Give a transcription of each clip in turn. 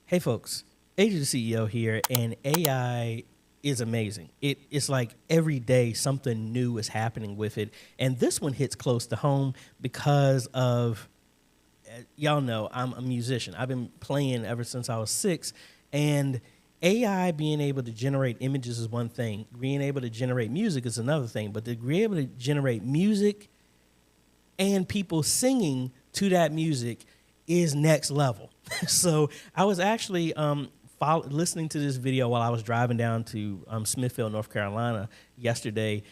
Hey folks, AJ the CEO here, and AI is amazing. It's like every day something new is happening with it, and this one hits close to home because of y'all know I'm a musician. I've been playing ever since I was 6, and AI being able to generate images is one thing. Being able to generate music is another thing. But to be able to generate music and people singing to that music is next level. So I was actually listening to this video while I was driving down to Smithfield, North Carolina yesterday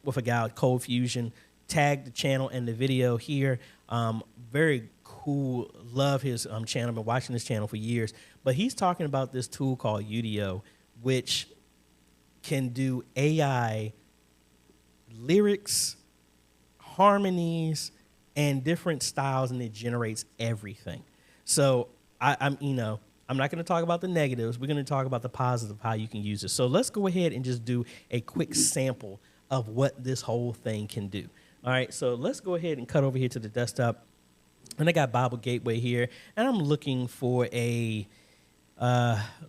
with a guy with Cold Fusion. Tagged the channel and the video here. Very cool. Love his channel. Been watching this channel for years. But he's talking about this tool called Udio, which can do AI lyrics, harmonies, and different styles, and it generates everything. So I'm not going to talk about the negatives. We're going to talk about the positive, how you can use it. So let's go ahead and just do a quick sample of what this whole thing can do. All right, so let's go ahead and cut over here to the desktop. And I got Bible Gateway here, and I'm looking for a,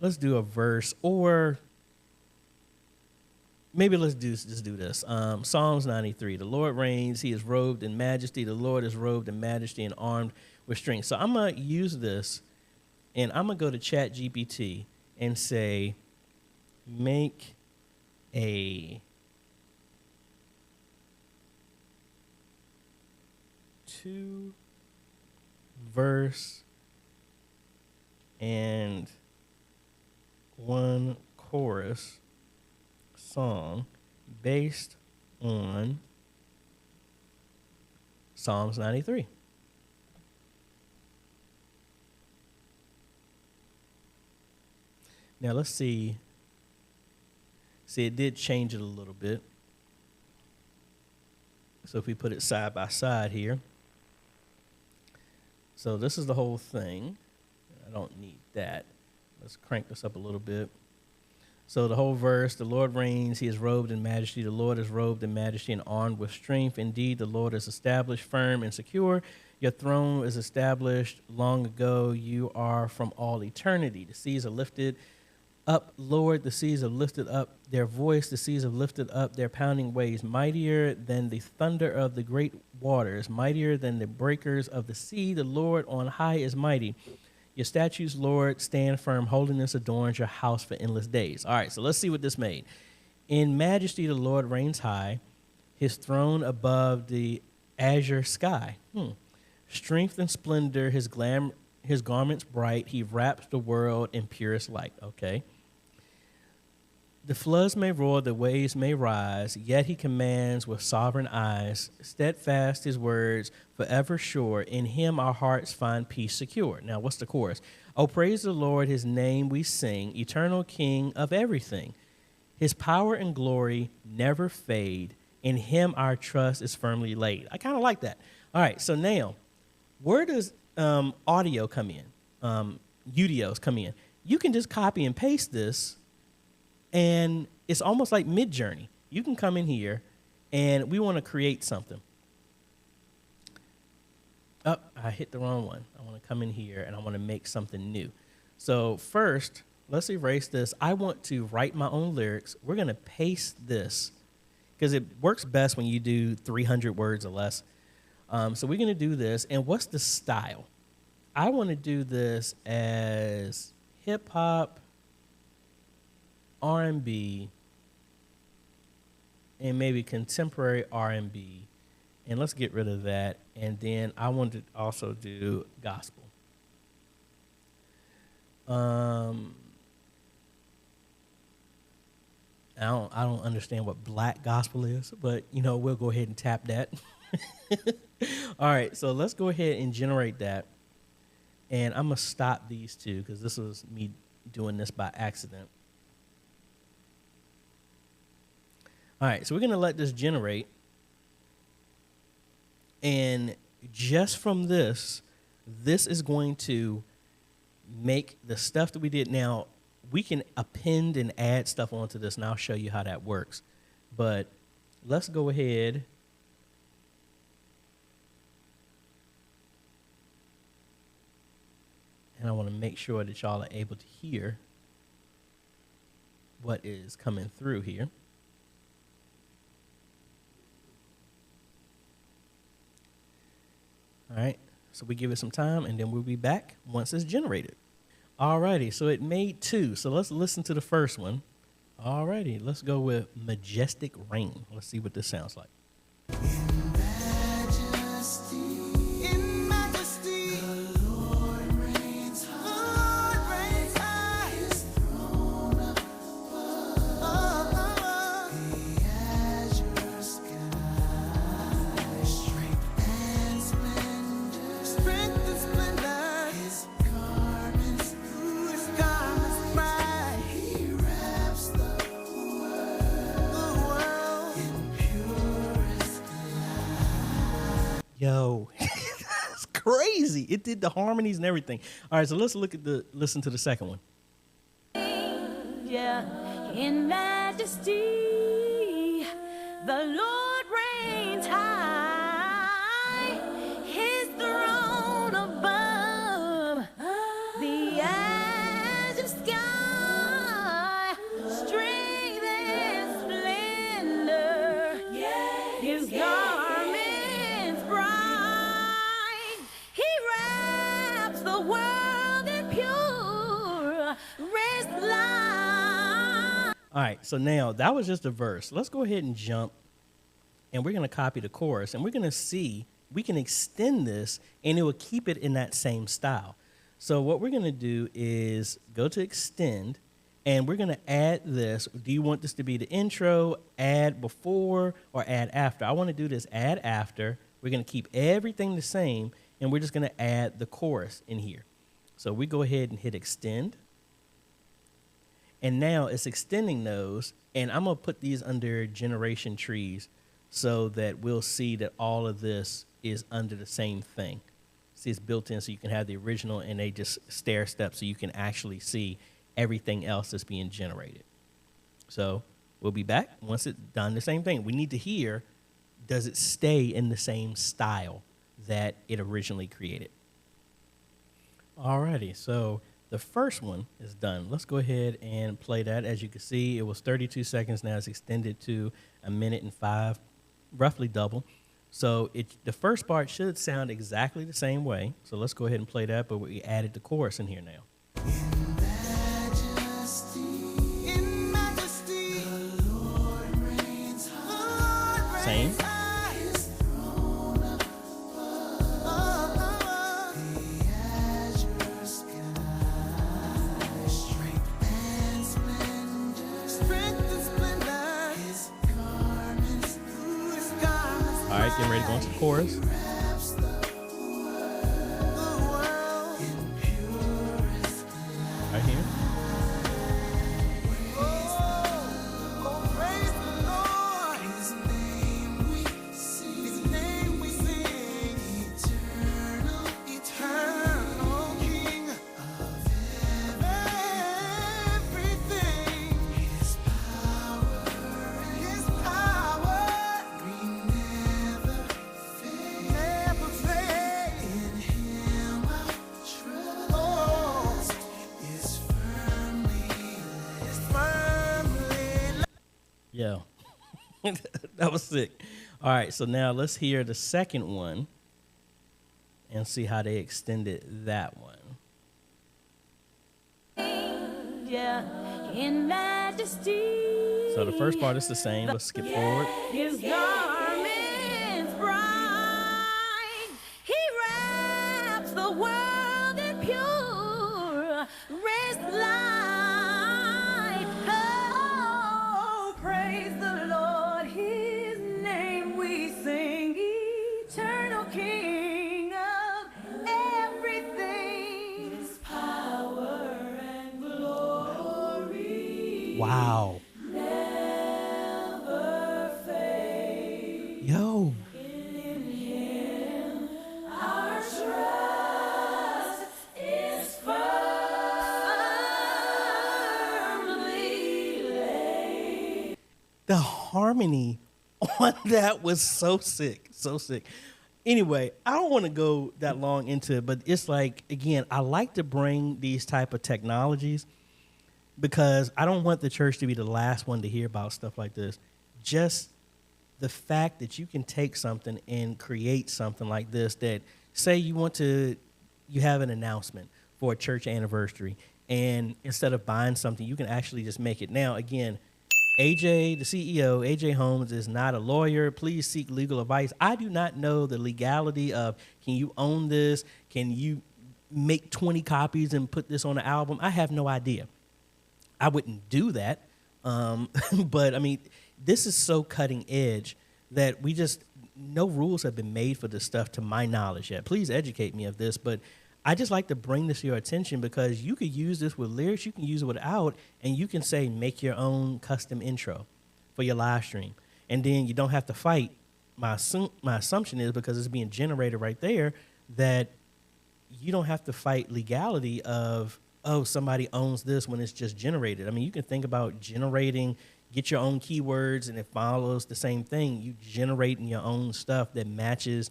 let's do a verse, or maybe let's just do this. Psalms 93, the Lord reigns, he is robed in majesty. The Lord is robed in majesty and armed with strength. So I'm going to use this, and I'm going to go to ChatGPT and say, make a 2-verse and 1-chorus song based on Psalms 93. Now let's see. See, it did change it a little bit. So if we put it side by side here. So this is the whole thing. I don't need that. Let's crank this up a little bit. So the whole verse, the Lord reigns, he is robed in majesty. The Lord is robed in majesty and armed with strength. Indeed, the Lord is established, firm and secure. Your throne is established long ago. You are from all eternity. The seas are lifted up, Lord. The seas have lifted up their voice. The seas have lifted up their pounding waves, mightier than the thunder of the great waters, mightier than the breakers of the sea. The Lord on high is mighty. Your statutes, Lord, stand firm. Holiness adorns your house for endless days. All right, so let's see what this made. In majesty, the Lord reigns high, his throne above the azure sky. Strength and splendor, his garments bright. He wraps the world in purest light. Okay. The floods may roar, the waves may rise, yet he commands with sovereign eyes. Steadfast his words, forever sure. In him our hearts find peace secure. Now, what's the chorus? Oh, praise the Lord, his name we sing, eternal King of everything. His power and glory never fade. In him our trust is firmly laid. I kind of like that. All right, so now, where does audio come in? Udios come in. You can just copy and paste this, and it's almost like Mid-Journey. You can come in here, and we want to create something. Oh, I hit the wrong one. I want to come in here, and I want to make something new. So first, let's erase this. I want to write my own lyrics. We're going to paste this because it works best when you do 300 words or less. So we're going to do this. And what's the style? I want to do this as hip-hop, R&B, and maybe contemporary R&B, and let's get rid of that. And then I want to also do gospel. I don't understand what black gospel is, but we'll go ahead and tap that. All right, so let's go ahead and generate that, and I'm gonna stop these two because this was me doing this by accident. All right, so we're going to let this generate. And just from this is going to make the stuff that we did. Now, we can append and add stuff onto this, and I'll show you how that works. But let's go ahead And I want to make sure that y'all are able to hear what is coming through here. All right, so we give it some time, and then we'll be back once it's generated. All righty, so it made 2. So let's listen to the first one. All righty, let's go with Majestic Rain. Let's see what this sounds like. Yo, that's crazy. It did the harmonies and everything. All right, so let's listen to the second one. Yeah, in majesty, the Lord reigns high, his throne above the edge of sky, strength and splendor, his garments bright, he wraps the world in pure rest light. All right, so now that was just a verse. Let's go ahead and jump, and we're going to copy the chorus, and we're going to see we can extend this, and it will keep it in that same style. So what we're going to do is go to extend, and we're going to add this. Do you want this to be the intro, add before, or add after? I want to do this add after. We're going to keep everything the same, and we're just going to add the chorus in here. So we go ahead and hit extend. And now it's extending those, and I'm going to put these under generation trees so that we'll see that all of this is under the same thing. See, it's built in so you can have the original, and they just stair step so you can actually see everything else that's being generated. So we'll be back once it's done the same thing. We need to hear, does it stay in the same style that it originally created? All righty, so the first one is done. Let's go ahead and play that. As you can see, it was 32 seconds. Now it's extended to 1 minute and 5, roughly double. So the first part should sound exactly the same way. So let's go ahead and play that, but we added the chorus in here now. In majesty, the Lord reigns high. Same. All right, getting ready to go into the chorus. Right here. Yeah, that was sick. All right, so now let's hear the second one and see how they extended that one. Yeah, in majesty. So the first part is the same. Let's skip forward. His garments bright, he wraps the world in pure rest light. Oh, praise the Lord, his name we sing, eternal King of everything, his power and glory. Wow. Never fade. Yo. In him our trust is firmly laid. The harmony on that was so sick, so sick. Anyway, I don't want to go that long into it, but it's like, again, I like to bring these type of technologies because I don't want the church to be the last one to hear about stuff like this. Just the fact that you can take something and create something like this, that say you have an announcement for a church anniversary, and instead of buying something, you can actually just make it. Now, again, AJ, the CEO, AJ Holmes, is not a lawyer. Please seek legal advice. I do not know the legality of, can you own this? Can you make 20 copies and put this on an album? I have no idea. I wouldn't do that. But, I mean, this is so cutting edge that no rules have been made for this stuff to my knowledge yet. Please educate me of this, but I just like to bring this to your attention because you could use this with lyrics, you can use it without, and you can say, make your own custom intro for your live stream. And then you don't have to fight. My assumption is, because it's being generated right there, that you don't have to fight legality of, oh, somebody owns this when it's just generated. I mean, you can think about generating, get your own keywords, and it follows the same thing. You generating your own stuff that matches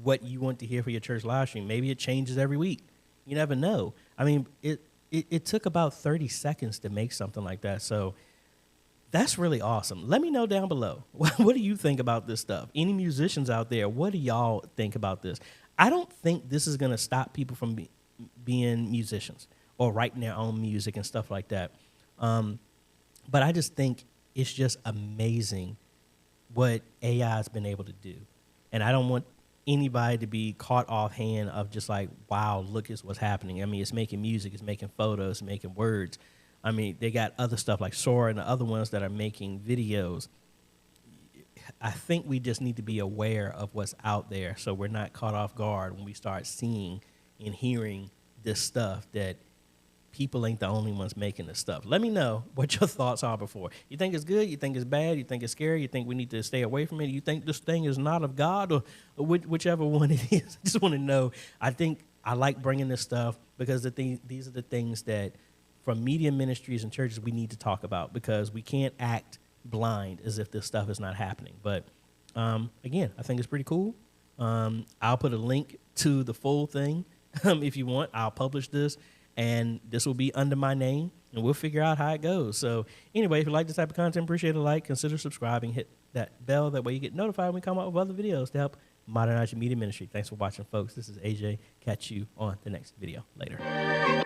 what you want to hear for your church live stream. Maybe it changes every week. You never know. I mean, it took about 30 seconds to make something like that. So that's really awesome. Let me know down below. What do you think about this stuff? Any musicians out there, what do y'all think about this? I don't think this is going to stop people from being musicians or writing their own music and stuff like that. But I just think it's just amazing what AI has been able to do. And I don't want anybody to be caught offhand of just like, wow, look at what's happening. I mean, it's making music, it's making photos, it's making words. I mean, they got other stuff like Sora and the other ones that are making videos. I think we just need to be aware of what's out there so we're not caught off guard when we start seeing and hearing this stuff, that people ain't the only ones making this stuff. Let me know what your thoughts are before. You think it's good? You think it's bad? You think it's scary? You think we need to stay away from it? You think this thing is not of God, or whichever one it is? I just want to know. I think I like bringing this stuff because these are the things that from media ministries and churches we need to talk about, because we can't act blind as if this stuff is not happening. But again, I think it's pretty cool. I'll put a link to the full thing if you want. I'll publish this, and this will be under my name, and we'll figure out how it goes. So anyway, if you like this type of content, appreciate a like, consider subscribing, hit that bell. That way you get notified when we come out with other videos to help modernize your media ministry. Thanks for watching, folks. This is AJ. Catch you on the next video. Later.